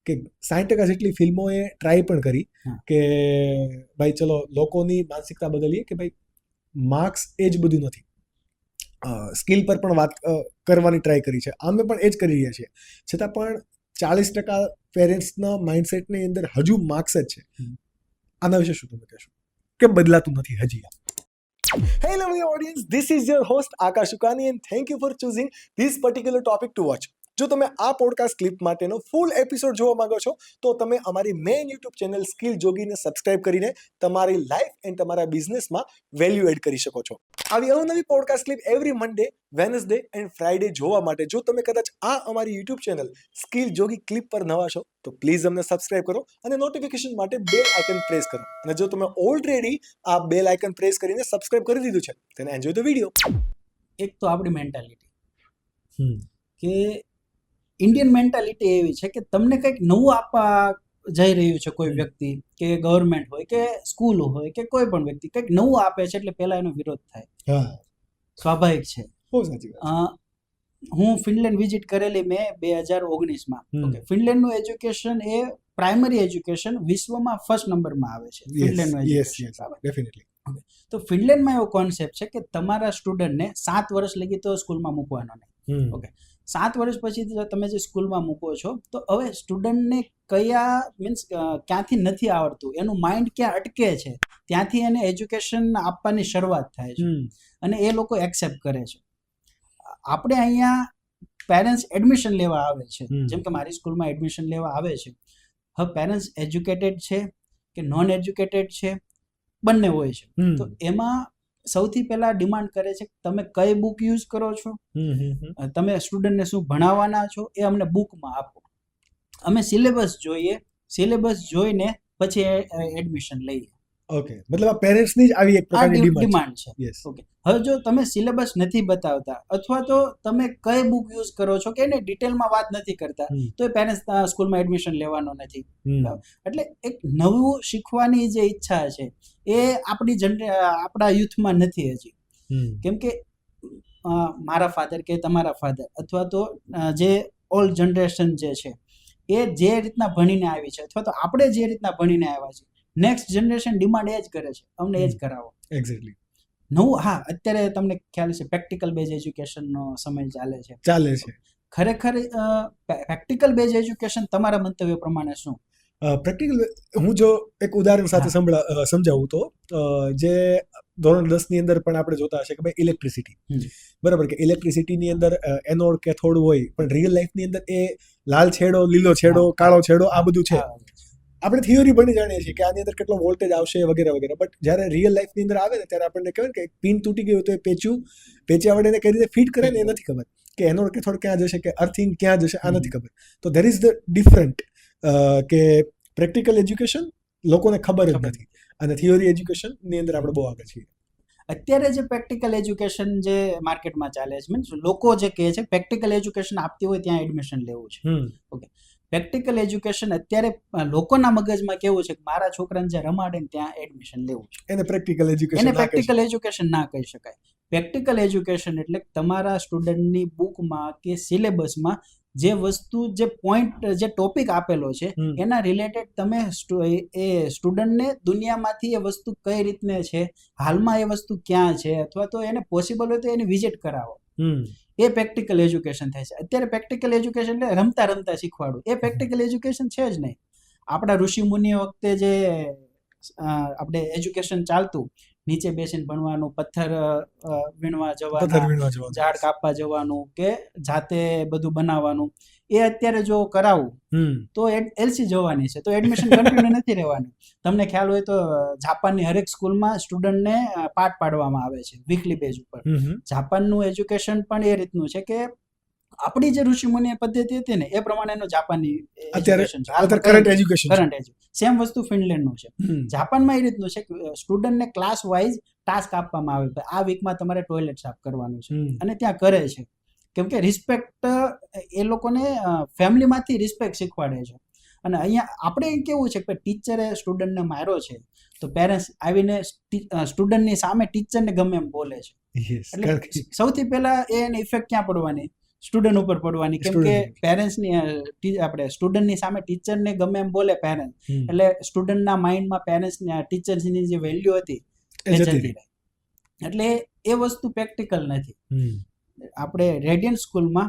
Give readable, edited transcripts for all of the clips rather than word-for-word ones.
કે 60% જેટલી ફિલ્મોએ ટ્રાય પણ કરી કે ભાઈ ચલો લોકોની માનસિકતા બદલીએ કે ભાઈ માર્ક્સ એ જ બધું નથી, સ્કિલ પર પણ વાત કરવાની ટ્રાય કરી છે. અમે પણ એ જ કરી રહ્યા છીએ. છતાં પણ 40% પેરેન્ટ્સના માઇન્ડસેટની અંદર હજુ માર્ક્સ જ છે. આના વિશે શું તમે કહેશો? કેમ બદલાતું નથી હજી? Hello audience, this is your host Akash Ukani and thank you for choosing this particular topic to watch. જો તમે આ પોડકાસ્ટ ક્લિપ માટેનો ફૂલ એપિસોડ જોવા માંગો છો તો તમે અમારી મેઇન યુટ્યુબ ચેનલ સ્કિલ જોગીને સબસ્ક્રાઇબ કરીને તમારી લાઈફ એન્ડ તમારા બિઝનેસમાં વેલ્યુ એડ કરી શકો છો. આવી અવનવી podcast clip every Monday, Wednesday and Friday જોવા માટે જો તમે કદાચ આ અમારી યુટ્યુબ ચેનલ સ્કિલ જોગી ક્લિપ પર નવા છો તો પ્લીઝ અમને સબસ્ક્રાઇબ કરો અને નોટિફિકેશન માટે બેલ આઇકન પ્રેસ કરો. અને જો તમે ઓલરેડી આ બેલ આઇકન પ્રેસ કરીને સબસ્ક્રાઇબ કરી દીધું છે then enjoy the video. એક તો આપણી મેન્ટાલિટી કે ઇન્ડિયન મેન્ટાલિટી એવી છે કે તમને કંઈક નવું આપવા જઈ રહ્યું છે કોઈ વ્યક્તિ, કે ગવર્મેન્ટ હોય કે સ્કૂલ હોય કે કોઈ પણ વ્યક્તિ કંઈક નવું આપે છે એટલે પહેલા એનો વિરોધ થાય. સ્વાભાવિક છે. હું ફિનલેન્ડ વિઝિટ કરેલી મેં 2019માં. ઓકે, ફિનલેન્ડનું એજ્યુકેશન એ પ્રાઇમરી એજ્યુકેશન વિશ્વમાં ફર્સ્ટ નંબરમાં આવે છે. ફિનલેન્ડનું એજ્યુકેશન ડેફિનેટલી. તો ફિનલેન્ડમાં એવો કોન્સેપ્ટ છે કે તમારા સ્ટુડન્ટને 7 વર્ષ લગી તો સ્કૂલમાં મૂકવાનો નહીં. ઓકે, 7 વર્ષ પછી તમે જે સ્કૂલમાં મૂકો છો તો હવે સ્ટુડન્ટને કયા મીન્સ ક્યાંથી નથી આવડતું, એનું માઇન્ડ ક્યાં અટકે છે, ત્યાંથી એને એજ્યુકેશન આપવાની શરૂઆત થાય છે અને એ લોકો એક્સેપ્ટ કરે છે. આપણે અહીંયા પેરેન્ટ્સ એડમિશન લેવા આવે છે, જેમ કે મારી સ્કૂલમાં એડમિશન લેવા આવે છે. હવે પેરેન્ટ્સ એજ્યુકેટેડ છે કે નોન એજ્યુકેટેડ છે, બંને હોય છે. તો એમાં સૌથી પહેલા ડિમાન્ડ કરે છે તમે કઈ બુક યુઝ કરો છો, તમે સ્ટુડન્ટને શું ભણાવવાના છો એ અમને બુકમાં આપો. અમે સિલેબસ જોઈએ, સિલેબસ જોઈને પછી એડમિશન લઈએ. ઓકે, મતલબ આ પેરેન્ટ્સની જ આવી એક પ્રકારની ડિમાન્ડ છે. ઓકે, હવે જો તમે સિલેબસ નથી બતાવતા અથવા તો તમે કઈ બુક યુઝ કરો છો કે એને ડિટેલમાં વાત નથી કરતા તો એ પેરેન્ટ્સ સ્કૂલમાં એડમિશન લેવાનો નથી. એટલે એક નવું શીખવાની જે ઈચ્છા છે એ આપણા યુથમાં નથી હજી. કેમ કે મારા ફાધર કે તમારા ફાધર અથવા તો જે ઓલ્ડ જનરેશન જે છે એ જે રીતના ભણીને આવી છે અથવા તો આપણે જે રીતના ભણીને આવ્યા છે, નેક્સ્ટ જનરેશન ડિમાન્ડ એ જ કરે છે, અમને એ જ કરાવો. એક્ઝેક્ટલી. નવું, હા, અત્યારે તમને ખ્યાલ છે પ્રેક્ટિકલ બેઝ એજ્યુકેશનનો સમય ચાલે છે. ખરેખર પ્રેક્ટિકલ બેઝ એજ્યુકેશન તમારા મંતવ્ય પ્રમાણે શું? પ્રેક્ટિકલ, હું જો એક ઉદાહરણ સાથે સમજાવું તો જે ધોરણ 10 ની અંદર પણ આપણે જોતા હશે કે ભાઈ ઇલેક્ટ્રિસિટી, બરાબર, કે ઇલેક્ટ્રિસિટીની અંદર એનોડ કેથોડ હોય પણ રિયલ લાઈફની અંદર એ લાલ છેડો, લીલો છેડો, કાળો છેડો આ બધું છે. આપણે થિયરી ભણી જાણીએ છીએ કે આની અંદર કેટલો વોલ્ટેજ આવશે વગેરે વગેરે, બટ જ્યારે રિયલ લાઈફની અંદર આવે ને ત્યારે આપણને કહેવાય કે એક પિન તૂટી ગયું તો એ પેચ્યા વડે કઈ રીતે ફિટ કરે ને એ નથી ખબર, કે એનોડ કેથોડ ક્યાં જશે, કે અર્થિંગ ક્યાં જશે, આ નથી ખબર. તો ધેર ઇઝ ધ ડિફરન્ટ કે પ્રેક્ટિકલ એજ્યુકેશન લોકોને ખબર જ નથી અને થિયરી એજ્યુકેશનની અંદર આપણે બહુ આગળ છીએ. અત્યારે જે પ્રેક્ટિકલ એજ્યુકેશન જે માર્કેટમાં ચાલે છે, મીન્સ લોકો જે કહે છે પ્રેક્ટિકલ એજ્યુકેશન આપતી હોય ત્યાં એડમિશન લેવું છે. ઓકે, પ્રેક્ટિકલ એજ્યુકેશન અત્યારે લોકોના મગજમાં કેવું છે કે મારા છોકરાને જે રમાડે ને ત્યાં એડમિશન લેવું છે, એને પ્રેક્ટિકલ એજ્યુકેશન ના કહી શકાય. પ્રેક્ટિકલ એજ્યુકેશન એટલે તમારા સ્ટુડન્ટની બુકમાં કે સિલેબસમાં જે વસ્તુ, જે પોઈન્ટ, જે ટોપિક આપેલો છે એના રિલેટેડ તમે એ સ્ટુડન્ટને દુનિયામાંથી એ વસ્તુ કઈ રીતને છે, હાલમાં એ વસ્તુ ક્યાં છે, અથવા તો એને પોસિબલ હોય તો એની વિઝિટ કરાવો. એ પ્રેક્ટિકલ એજ્યુકેશન થાય છે. અત્યારે પ્રેક્ટિકલ એજ્યુકેશન એટલે રમતા રમતા શીખવાડું, એ પ્રેક્ટિકલ એજ્યુકેશન છે જ નહીં. આપણા ઋષિ મુનિ વખતે જે આપણે એજ્યુકેશન ચાલતું, નીચે બેસીને ભણવાનું, પથ્થર વીણવા જવાનું, ઝાડ કાપવા જવાનું કે જાતે બધું બનાવવાનું, એ અત્યારે જો કરાવું તો એલસી જવાની છે, તો એડમિશન કન્ટિન્યુ નથી રહેવાનું. તમને ખ્યાલ હોય તો જાપાનની હરેક સ્કૂલમાં સ્ટુડન્ટને પાઠ પાડવામાં આવે છે વીકલી બેઝ ઉપર. જાપાનનું એજ્યુકેશન પણ એ રીતનું છે કે આપણી જે ઋષિમુનિ પદ્ધતિ હતી ને એ પ્રમાણેનું જાપાનની એજ્યુકેશન છે, કરંટ એજ્યુકેશન. સેમ વસ્તુ ફિનલેન્ડનું છે. જાપાનમાં એ રીતનું છે કે સ્ટુડન્ટને ક્લાસ વાઇઝ ટાસ્ક આપવામાં આવે કે આ વીકમાં તમારે ટોયલેટ સાફ કરવાનું છે, અને ત્યાં કરે છે. કેમ કે રિસ્પેક્ટ, એ લોકોને ફેમિલીમાંથી રિસ્પેક્ટ શીખવાડે છે. અને અહીંયા આપણે કેવું છે કે ટીચરે સ્ટુડન્ટને માર્યો છે તો પેરેન્ટ્સ આવીને સ્ટુડન્ટની સામે ટીચરને ગમે એમ બોલે છે. એટલે સૌથી પહેલા એને ઇફેક્ટ ક્યાં પડવાની? સ્ટુડન્ટ ઉપર પડવાની, કેમ કે Student. પેરેન્ટ્સની આપણે સ્ટુડન્ટની સામે ટીચરને ગમે એમ બોલે પેરેન્ટ, એટલે સ્ટુડન્ટના માઇન્ડમાં પેરેન્ટ્સની ટીચર્સની જે વેલ્યુ હતી એ એ જતી જતી રહી. રહી. એટલે એ વસ્તુ પ્રેક્ટિકલ નથી. હમ. આપણે રેડિયન્ટ સ્કૂલમાં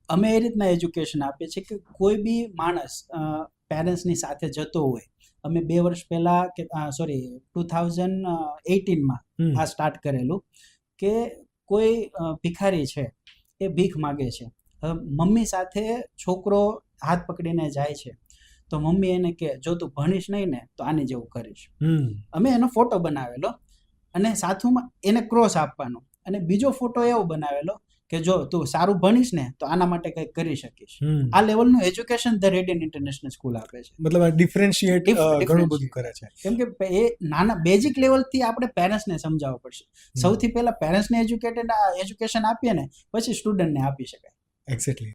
અમે એ રીતના એજ્યુકેશન આપીએ છીએ કે કોઈ બી માણસ પેરેન્ટ્સની સાથે જતો હોય, અમે 2 વર્ષ પહેલાં કે 2018માં હમ. આ સ્ટાર્ટ કરેલું કે કોઈ ભિખારી છે એ ભીખ માગે છે. હવે મમ્મી સાથે છોકરો હાથ પકડીને જાય છે, તો મમ્મી એને કહે જો તું ભણીશ નહીં ને તો આની જેવું કરીશ. હમ. અમે એનો ફોટો બનાવેલો અને સાથોમાં એને ક્રોસ આપવાનો, અને બીજો ફોટો એવો બનાવેલો કે જો તું સારું ભણીશ ને તો આના માટે કંઈક કરી શકીશ. હમ. આ લેવલનું education the Radiant International school આપે છે. મતલબ ડિફરન્શિએટ ઘણું બધું differentiate. કરે છે. કેમ કે એ નાના બેઝિક લેવલથી આપણે પેરેન્ટ્સને સમજાવવું પડશે. સૌથી પહેલા પેરેન્ટ્સને એજ્યુકેશન આપીએ ને પછી સ્ટુડન્ટને આપી શકાય. એક્ઝેક્ટલી.